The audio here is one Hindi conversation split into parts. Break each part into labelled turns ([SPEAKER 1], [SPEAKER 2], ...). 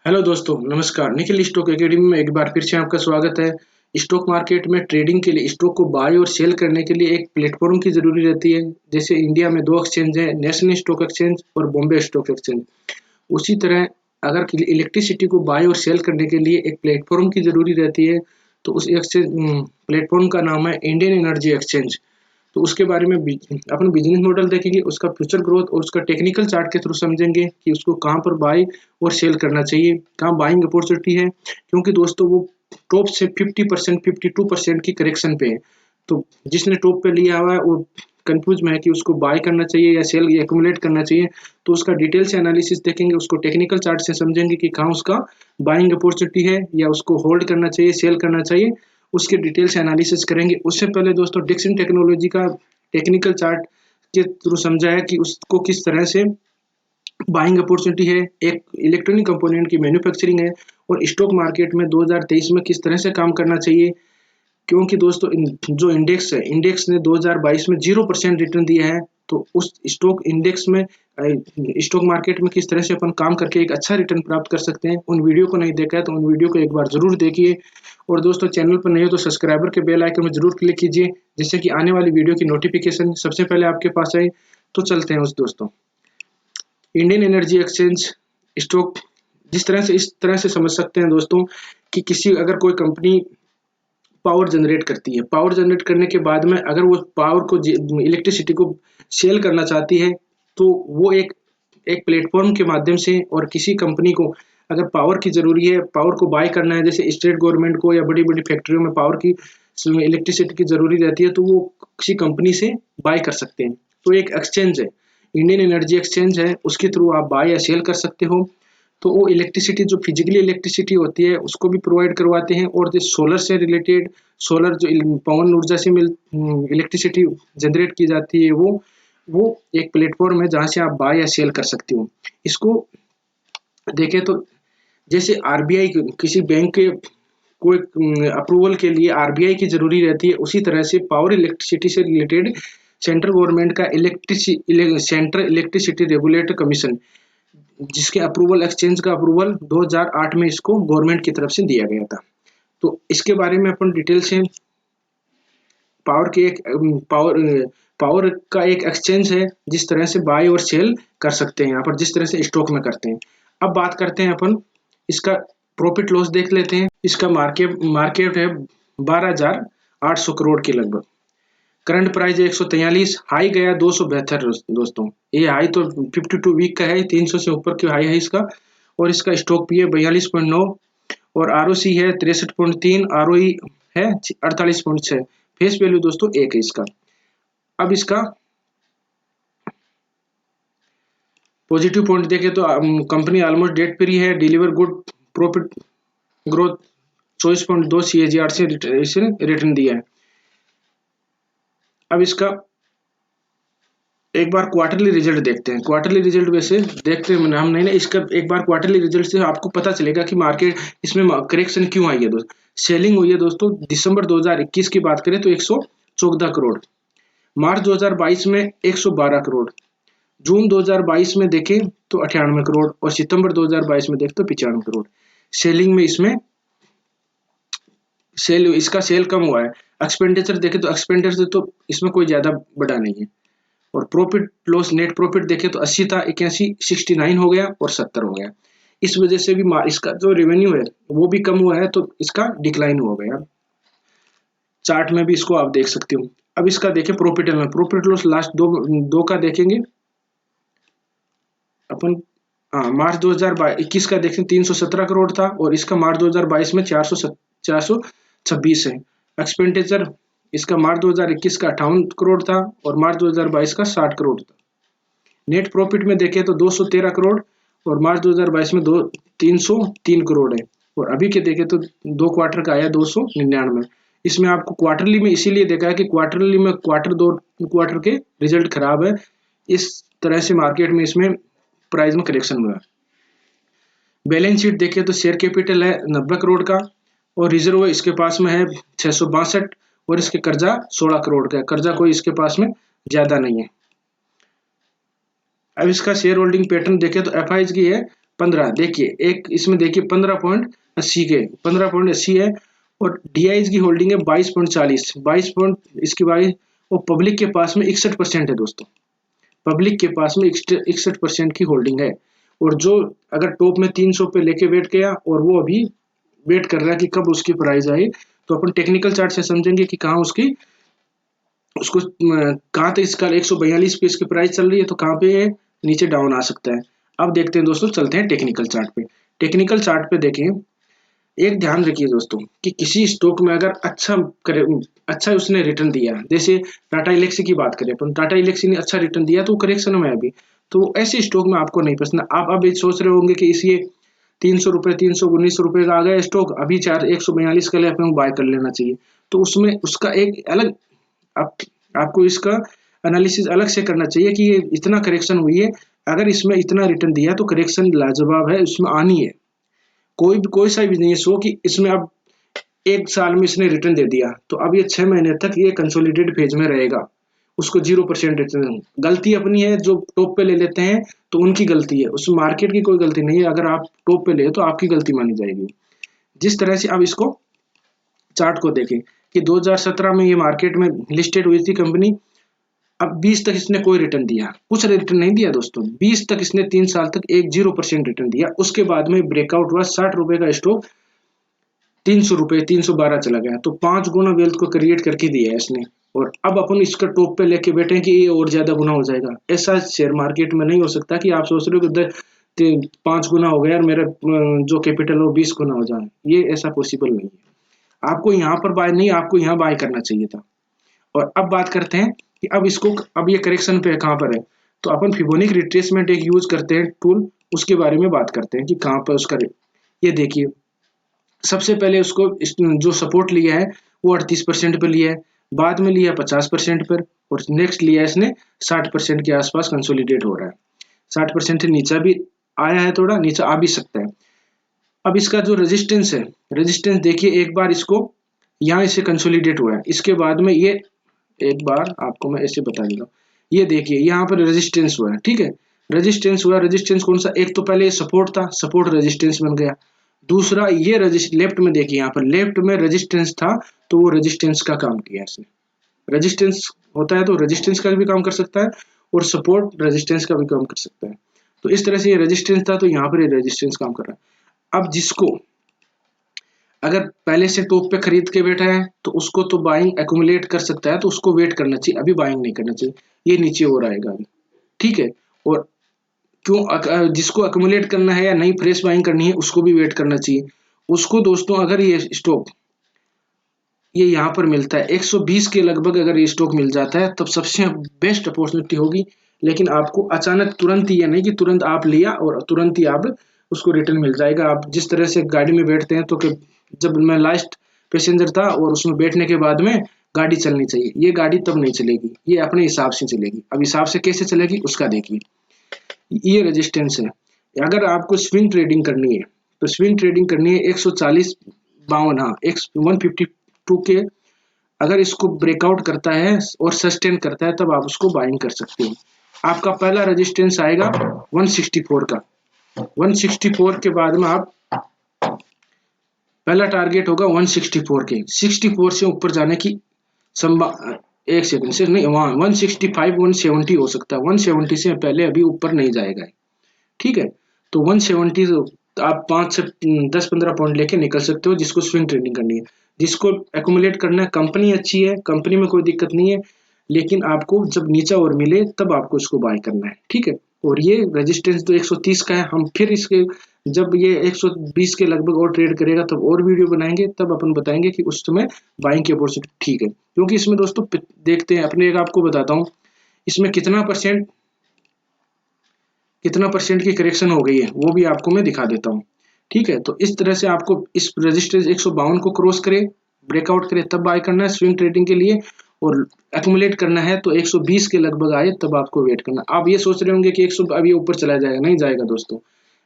[SPEAKER 1] हेलो दोस्तों, नमस्कार। निखिल स्टॉक एकेडमी में एक बार फिर से आपका स्वागत है। स्टॉक मार्केट में ट्रेडिंग के लिए स्टॉक को बाय और सेल करने के लिए एक प्लेटफॉर्म की ज़रूरी रहती है। जैसे इंडिया में 2 एक्सचेंज हैं, नेशनल स्टॉक एक्सचेंज और बॉम्बे स्टॉक एक्सचेंज। उसी तरह अगर इलेक्ट्रिसिटी को बाय और सेल करने के लिए एक प्लेटफॉर्म की ज़रूरी रहती है, तो उस एक्सचेंज प्लेटफॉर्म का नाम है इंडियन एनर्जी एक्सचेंज। तो उसके बारे में अपन बिजनेस मॉडल देखेंगे, उसका फ्यूचर ग्रोथ और उसका टेक्निकल चार्ट के थ्रू समझेंगे कि उसको कहाँ पर बाय और सेल करना चाहिए, कहाँ बाइंग अपॉर्चुनिटी है। क्योंकि दोस्तों वो टॉप से 50% 52% की करेक्शन पे है। तो जिसने टॉप पे लिया हुआ है वो कंफ्यूज में है कि उसको बाय करना चाहिए या सेल या एक्यूमुलेट करना चाहिए। तो उसका डिटेल से एनालिसिस देखेंगे, उसको टेक्निकल चार्ट से समझेंगे कि कहाँ उसका बाइंग अपॉर्चुनिटी है या उसको होल्ड करना चाहिए, सेल करना चाहिए। उसके डिटेल से एनालिसिस करेंगे। उससे पहले दोस्तों डिक्सन टेक्नोलॉजी का टेक्निकल चार्ट के थ्रू समझा है कि उसको किस तरह से बाइंग अपॉर्चुनिटी है, एक इलेक्ट्रॉनिक कंपोनेंट की मैन्युफैक्चरिंग है और स्टॉक मार्केट में 2023 में किस तरह से काम करना चाहिए। क्योंकि दोस्तों जो इंडेक्स है, इंडेक्स ने 2022 में 0% रिटर्न दिया है। तो उस स्टॉक इंडेक्स में स्टॉक मार्केट में किस तरह से अपन काम करके एक अच्छा रिटर्न प्राप्त कर सकते हैं। उन वीडियो को नहीं देखा है तो उन वीडियो को एक बार जरूर देखिए। और दोस्तों चैनल पर नहीं हो तो सब्सक्राइबर के बेल आइकन में जरूर क्लिक कीजिए, जिससे कि आने वाली वीडियो की नोटिफिकेशन सबसे पहले आपके पास आए। तो चलते हैं उस दोस्तों, इंडियन एनर्जी एक्सचेंज स्टॉक इस तरह से समझ सकते हैं दोस्तों कि किसी अगर कोई कंपनी पावर जनरेट करती है, पावर जनरेट करने के बाद में अगर वो पावर को इलेक्ट्रिसिटी को सेल करना चाहती है, तो वो एक एक प्लेटफॉर्म के माध्यम से, और किसी कंपनी को अगर पावर की जरूरी है, पावर को बाय करना है, जैसे स्टेट गवर्नमेंट को या बड़ी बड़ी फैक्ट्रियों में पावर की इलेक्ट्रिसिटी की जरूरी रहती है, तो वो किसी कंपनी से बाय कर सकते हैं। तो एक एक्सचेंज है, इंडियन एनर्जी एक्सचेंज है, उसके थ्रू आप बाय या सेल कर सकते हो। तो वो इलेक्ट्रिसिटी जो फिजिकली इलेक्ट्रिसिटी होती है उसको भी प्रोवाइड करवाते हैं, और जो सोलर से रिलेटेड, सोलर जो पवन ऊर्जा से इलेक्ट्रिसिटी जनरेट की जाती है, वो एक प्लेटफॉर्म है जहाँ से आप बाय या सेल कर सकते हो। इसको देखें तो जैसे आरबीआई किसी बैंक के कोई अप्रूवल के लिए आरबीआई की जरूरी रहती है, उसी तरह से पावर इलेक्ट्रिसिटी से रिलेटेड सेंट्रल गवर्नमेंट का सेंट्रल इलेक्ट्रिसिटी रेगुलेटर कमीशन, जिसके अप्रूवल एक्सचेंज का अप्रूवल 2008 में इसको गवर्नमेंट की तरफ से दिया गया था। तो इसके बारे में अपन डिटेल से पावर के एक पावर का एक एक्सचेंज है, जिस तरह से बाय और सेल कर सकते हैं यहाँ पर, जिस तरह से स्टॉक में करते हैं। अब बात करते हैं अपन इसका प्रॉफिट लॉस देख लेते हैं। इसका मार्केट मार्केट है 12,800 करोड़ के लगभग। करंट प्राइस है 143, हाई गया 272 दोस्तों। ये हाई तो 52 वीक का है, 300 से ऊपर की हाई है इसका। और इसका स्टॉक भी है 42.9 और आरओसी है 63.3, आरओई है 48.6। फेस वैल्यू दोस्तों 1 है इसका। अब इसका पॉजिटिव पॉइंट देखें तो कंपनी ऑलमोस्ट डेट फ्री है, deliver good profit growth, 24.2 CAGR से रिटर्न दिया है। अब इसका एक बार क्वार्टरली रिजल्ट देखते हैं। क्वार्टरली रिजल्ट वैसे देखते हैं हम नहीं ना, इसका एक बार क्वार्टरली रिजल्ट से आपको पता चलेगा कि मार्केट इसमें करेक्शन क्यों आई है दोस्तों। सेलिंग हुई है दोस्तों, दिसंबर 2021 की बात करें तो 114 करोड़, मार्च 2022 में 112 करोड़, जून 2022 में देखें तो 98 करोड़ और सितंबर 2022 में देखें तो 95 करोड़। सेलिंग में इसमें इसका सेल कम हुआ है। एक्सपेंडिचर देखें तो एक्सपेंडिचर तो इसमें कोई ज्यादा बड़ा नहीं है। और प्रॉफिट लॉस नेट प्रॉफिट देखें तो 80 था, 81 69 हो गया और 70 हो गया। इस वजह से भी इसका जो रेवेन्यू है वो भी कम हुआ है, तो इसका डिक्लाइन हो गया। चार्ट में भी इसको आप देख सकते हो। अब इसका देखें profit and profit loss last दो का देखेंगे अपन। हाँ, मार्च 2021 का देखें 317 करोड़ था और इसका मार्च 2022 में 426 है। एक्सपेंडिचर इसका मार्च 2021 का 58 करोड़ था और मार्च 2022 का 60 करोड़ था। नेट प्रॉफिट में देखें तो 213 करोड़ और मार्च 2022 में 303 करोड़ है। और अभी के देखें तो 2 क्वार्टर का आया 299। इसमें आपको क्वार्टरली में इसीलिए देखा है कि क्वार्टरली में दो क्वार्टर के रिजल्ट खराब है, इस तरह से मार्केट में इसमें प्राइस में करेक्शन हुआ। बैलेंस शीट देखें तो शेयर कैपिटल है 90 करोड़ का और रिजर्व इसके पास में है 662 और इसके कर्जा 16 करोड़ का है। कर्जा कोई इसके पास में ज्यादा नहीं है। अब इसका शेयर होल्डिंग पैटर्न देखें तो एफआईज की है 15 देखिए, एक इसमें देखिए 15.80 है, और DIS की होल्डिंग है 22.40, 22 और पब्लिक के पास में 61% है दोस्तों। पब्लिक के पास में 61% की होल्डिंग है। और जो अगर टॉप में 300 पे लेके बैठ गया और वो अभी वेट कर रहा है कि कब उसकी प्राइस आए, तो अपन टेक्निकल चार्ट से समझेंगे कि कहाँ उसकी उसको कहाँ तक इसका 142 पे इसकी प्राइस चल रही है, तो कहाँ पे है नीचे डाउन आ सकता है। अब देखते हैं दोस्तों, चलते हैं टेक्निकल चार्ट पे। टेक्निकल चार्ट पे देखें, एक ध्यान रखिए दोस्तों कि किसी स्टॉक में अगर अच्छा उसने रिटर्न दिया, जैसे टाटा इलेक्सी की बात करें अपन, टाटा इलेक्सी ने अच्छा रिटर्न दिया तो करेक्शन में अभी, तो ऐसे स्टॉक में आपको नहीं पसंद। आप अब सोच रहे होंगे कि इस ये 300 रुपये 319 रुपये का आ गया स्टॉक, अभी 142 का ले अपने बाय कर लेना चाहिए, तो उसमें उसका एक अलग आपको इसका एनालिसिस अलग से करना चाहिए कि ये इतना करेक्शन हुई है, अगर इसमें इतना रिटर्न दिया तो करेक्शन लाजवाब है, उसमें आनी है। कोई सा भी नहीं है सो कि इसमें अब 1 साल में इसने रिटर्न दे दिया तो अब ये 6 महीने तक ये कंसोलिडेट फेज में रहेगा, उसको 0% रिटर्न। गलती अपनी है, जो टॉप पे ले लेते हैं तो उनकी गलती है, उस मार्केट की कोई गलती नहीं है। अगर आप टॉप पे ले तो आपकी गलती मानी जाएगी। जिस तरह से अब इसको चार्ट को देखें कि 2017 में ये मार्केट में लिस्टेड हुई थी कंपनी, अब 20 तक इसने कोई रिटर्न दिया, कुछ रिटर्न नहीं दिया दोस्तों, 20 तक इसने 3 साल तक 0% रिटर्न दिया। उसके बाद में ब्रेकआउट हुआ, 60 रुपए का स्टॉक 300 रुपए 312 चला गया, तो 5 गुना वेल्थ को क्रिएट करके दिया है इसने। और अब अपन इसका टॉप पे लेके बैठे कि ये और ज्यादा गुना हो जाएगा, ऐसा शेयर मार्केट में नहीं हो सकता कि आप सोच रहे हो कि 5 गुना हो गया और मेरा जो कैपिटल हो 20 गुना हो जाए, ये ऐसा पॉसिबल नहीं है। आपको यहाँ पर बाय नहीं, आपको यहाँ बाय करना चाहिए था। और अब बात करते हैं कि अब ये करेक्शन पे कहाँ पर है, तो अपन फिबोनिक रिट्रेसमेंट एक यूज करते हैं टूल, उसके बारे में बात करते हैं कि कहाँ पर उसका। ये देखिए, सबसे पहले उसको जो सपोर्ट लिया है वो 38% पर लिया है, बाद में लिया 50% पर, और नेक्स्ट लिया इसने 60% के आसपास कंसोलिडेट हो रहा है। 60% से नीचा भी आया है, थोड़ा नीचा आ भी सकता है। अब इसका जो रेजिस्टेंस है, रेजिस्टेंस देखिए, एक बार इसको यहाँ इसे कंसोलिडेट हुआ है, इसके बाद में ये एक बार आपको मैं ऐसे बता देता हूँ, ये देखिए यहाँ पर रेजिस्टेंस हुआ है, ठीक है, रेजिस्टेंस हुआ। रेजिस्टेंस कौन सा, एक तो पहले सपोर्ट था, सपोर्ट रेजिस्टेंस बन गया। दूसरा ये लेफ्ट में देखिए, यहाँ पर लेफ्ट में रेजिस्टेंस था, तो वो रेजिस्टेंस का काम किया इसने। रेजिस्टेंस होता है तो रेजिस्टेंस का भी काम कर सकता है, और सपोर्ट रेजिस्टेंस का भी काम कर सकता है। तो इस तरह से ये रेजिस्टेंस था, तो यहाँ पर ये रेजिस्टेंस काम कर रहा है। अब जिसको अगर पहले से टॉप पे खरीद के बैठा है तो उसको तो बाइंग एक्यूमुलेट कर सकता है, तो उसको वेट करना चाहिए, अभी बाइंग नहीं करना चाहिए, ये नीचे और आएगा अभी, ठीक है। और जिसको एक्यूमुलेट करना है या नई फ्रेश बाइंग करनी है, उसको भी वेट करना चाहिए। उसको दोस्तों अगर ये स्टॉक ये यहाँ पर मिलता है 120 के लगभग, अगर ये स्टॉक मिल जाता है तब सबसे बेस्ट अपॉर्चुनिटी होगी। लेकिन आपको अचानक तुरंत ही, या नहीं कि तुरंत आप लिया और तुरंत ही आप उसको रिटर्न मिल जाएगा। आप जिस तरह से गाड़ी में बैठते हैं, तो जब मैं लास्ट पैसेंजर था और उसमें बैठने के बाद में गाड़ी चलनी चाहिए, ये गाड़ी तब नहीं चलेगी, ये अपने हिसाब से चलेगी। अब हिसाब से कैसे चलेगी उसका देखिए, ये रेजिस्टेंस है। अगर आपको स्विंग ट्रेडिंग करनी है, तो स्विंग ट्रेडिंग करनी है 140 52, हाँ 152 के अगर इसको ब्रेकआउट करता है और सस्टेन करता है, तब आप उसको बाइंग कर सकते हो। आपका पहला रेजिस्टेंस आएगा 164 का, 164 के बाद में आप पहला टारगेट होगा 164 के, 64 से ऊपर जाने की एक सेकंड से नहीं, वहां 165 170 हो सकता है, 170 से पहले अभी ऊपर नहीं जाएगा, ठीक है। तो 170 आप 5 से 10-15 पॉइंट लेके निकल सकते हो, जिसको स्विंग ट्रेडिंग करनी है। जिसको एक्यूमुलेट करना है, कंपनी अच्छी है, कंपनी में कोई दिक्कत नहीं है, लेकिन आपको जब नीचा और मिले तब आपको इसको बाय करना है, ठीक है। और ये रेजिस्टेंस तो 130 का है, हम फिर इसके जब ये 120 के लगभग और ट्रेड करेगा तब और वीडियो बनाएंगे, तब अपन बताएंगे कि उस समय बाइंग की अपॉर्चुनिटी ठीक है। क्योंकि इसमें दोस्तों देखते हैं, अपने एक आपको बताता हूँ इसमें कितना परसेंट की करेक्शन हो गई है, वो भी आपको मैं दिखा देता हूँ, ठीक है। तो इस तरह से आपको इस रेजिस्टेंस 152 को क्रॉस करे, ब्रेकआउट करे, तब बाय करना है स्विंग ट्रेडिंग के लिए। और एक्यूमुलेट करना है तो 120 के लगभग आए तब आपको वेट करना। आप ये सोच रहे होंगे कि 100 अभी ऊपर चला जाएगा, नहीं जाएगा दोस्तों।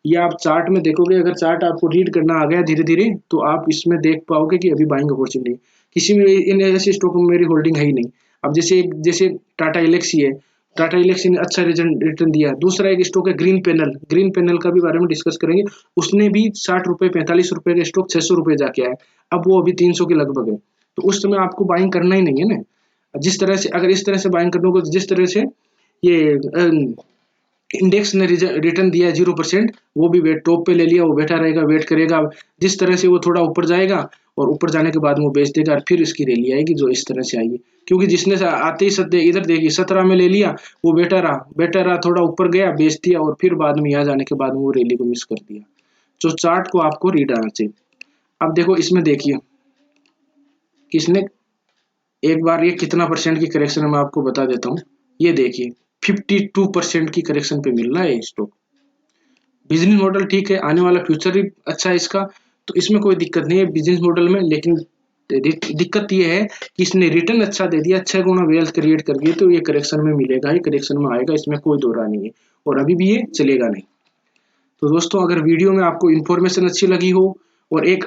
[SPEAKER 1] ये आप चार्ट में देखोगे, अगर चार्ट आपको रीड करना आ गया धीरे धीरे, तो आप इसमें देख पाओगे कि अभी बाइंग अपॉर्चुनिटी। किसी में इन ऐसे स्टॉक में मेरी होल्डिंग है ही नहीं। अब जैसे टाटा इलेक्सी है, टाटा इलेक्सी ने अच्छा रिटर्न दिया। दूसरा एक स्टॉक है ग्रीन पैनल का भी बारे में डिस्कस करेंगे। उसने भी 60 रुपये 45 रुपये का स्टॉक 600 रुपये जाके आया, अब वो अभी 300 के लगभग है। तो उस समय आपको बाइंग करना ही नहीं है ना। जिस तरह से अगर इस तरह से बाइंग करने को, जिस तरह से ये इंडेक्स ने रिटर्न दिया 0%, वो भी वेट टॉप पे ले लिया, वो बैठा रहेगा, वेट करेगा। जिस तरह से वो थोड़ा ऊपर जाएगा और ऊपर जाने के बाद वो बेच देगा और फिर इसकी रैली आएगी जो इस तरह से आएगी। क्योंकि जिसने आते ही इधर देखिए 17 में ले लिया, वो बैठा रहा, थोड़ा ऊपर गया, बेच दिया और फिर बाद में यहाँ जाने के बाद वो रैली को मिस कर दिया। तो चार्ट को आपको रीड आना चाहिए। अब देखो इसमें देखिए किसने एक बार ये कितना परसेंट की करेक्शन है मैं आपको बता देता हूँ। ये देखिए 52% की करेक्शन पे मिल रहा है स्टॉक। बिजनेस मॉडल ठीक है, आने वाला फ्यूचर भी अच्छा है इसका, तो इसमें कोई दिक्कत नहीं है बिजनेस मॉडल में। लेकिन दिक्कत ये है कि इसने रिटर्न अच्छा दे दिया, 6 गुना वेल्थ क्रिएट कर दिया, तो ये करेक्शन में मिलेगा ही, करेक्शन में आएगा, इसमें कोई दो राय नहीं है और अभी भी ये चलेगा नहीं। तो दोस्तों अगर वीडियो में आपको इन्फॉर्मेशन अच्छी लगी हो और एक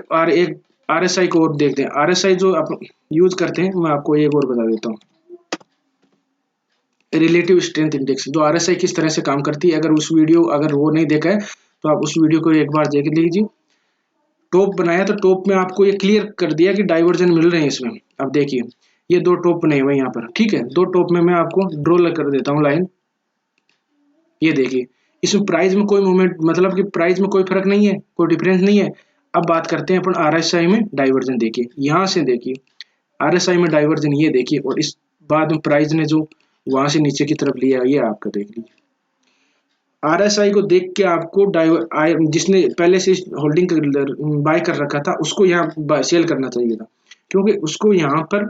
[SPEAKER 1] RSI को और देखते हैं, RSI जो आप यूज करते हैं मैं आपको एक और बता देता हूँ। रिलेटिव स्ट्रेंथ इंडेक्स, जो RSI किस तरह से काम करती है, अगर वो नहीं देखा है तो आप उस वीडियो को एक बार देख लीजिए। टॉप बनाया तो टॉप में आपको ये क्लियर कर दिया कि डाइवर्जन मिल रहे हैं इसमें। अब देखिए ये 2 टॉप बने हुए यहाँ पर, ठीक है, 2 टॉप में मैं आपको ड्रॉ कर देता हूँ लाइन। ये देखिए इसमें प्राइस में कोई मूवमेंट, मतलब कि प्राइस में कोई फर्क नहीं है, कोई डिफरेंस नहीं है। अब बात करते हैं अपन RSI में डाइवर्जन। देखिए यहाँ से देखिए RSI में डाइवर्जन ये देखिए, और इस बाद में प्राइस ने जो वहां से नीचे की तरफ लिया, ये आपका देख लीजिए। RSI को देख के आपको जिसने पहले से होल्डिंग बाय कर रखा था उसको यहाँ सेल करना चाहिए था, क्योंकि उसको यहाँ पर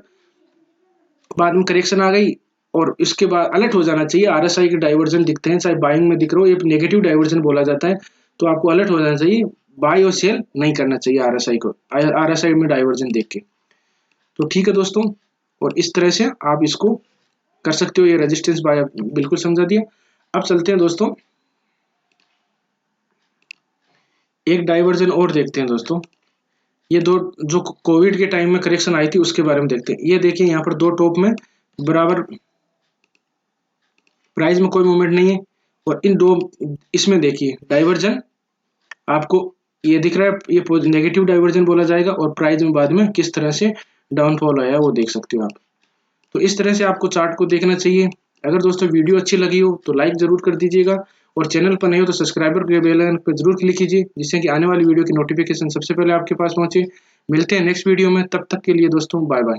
[SPEAKER 1] बाद में करेक्शन आ गई और इसके बाद अलर्ट हो जाना चाहिए। RSI के डाइवर्जन दिखते हैं, चाहे बाइंग में दिख रहा हो, ये नेगेटिव डाइवर्जन बोला जाता है, तो आपको अलर्ट हो जाना चाहिए, बाय और सेल नहीं करना चाहिए RSI में डाइवर्जन देख के। तो ठीक है दोस्तों, और इस तरह से आप इसको कर सकते हो। ये रेजिस्टेंस बाय बिल्कुल समझा दिया। अब चलते हैं दोस्तों एक डाइवर्जन और देखते हैं दोस्तों। ये दो जो कोविड के टाइम में करेक्शन आई थी उसके बारे में देखते हैं। ये देखिए यहाँ पर 2 टॉप में बराबर प्राइस में कोई मूवमेंट नहीं है, और इन दो इसमें देखिए डाइवर्जन आपको ये दिख रहा है, ये नेगेटिव डाइवर्जन बोला जाएगा, और प्राइस में बाद में किस तरह से डाउनफॉल आया वो देख सकते हो आप। तो इस तरह से आपको चार्ट को देखना चाहिए। अगर दोस्तों वीडियो अच्छी लगी हो तो लाइक जरूर कर दीजिएगा, और चैनल पर नहीं हो तो सब्सक्राइबर के बेल आइकन पर जरूर क्लिक कीजिए, जिससे कि आने वाली वीडियो की नोटिफिकेशन सबसे पहले आपके पास पहुंचे। मिलते हैं नेक्स्ट वीडियो में, तब तक के लिए दोस्तों बाय बाय।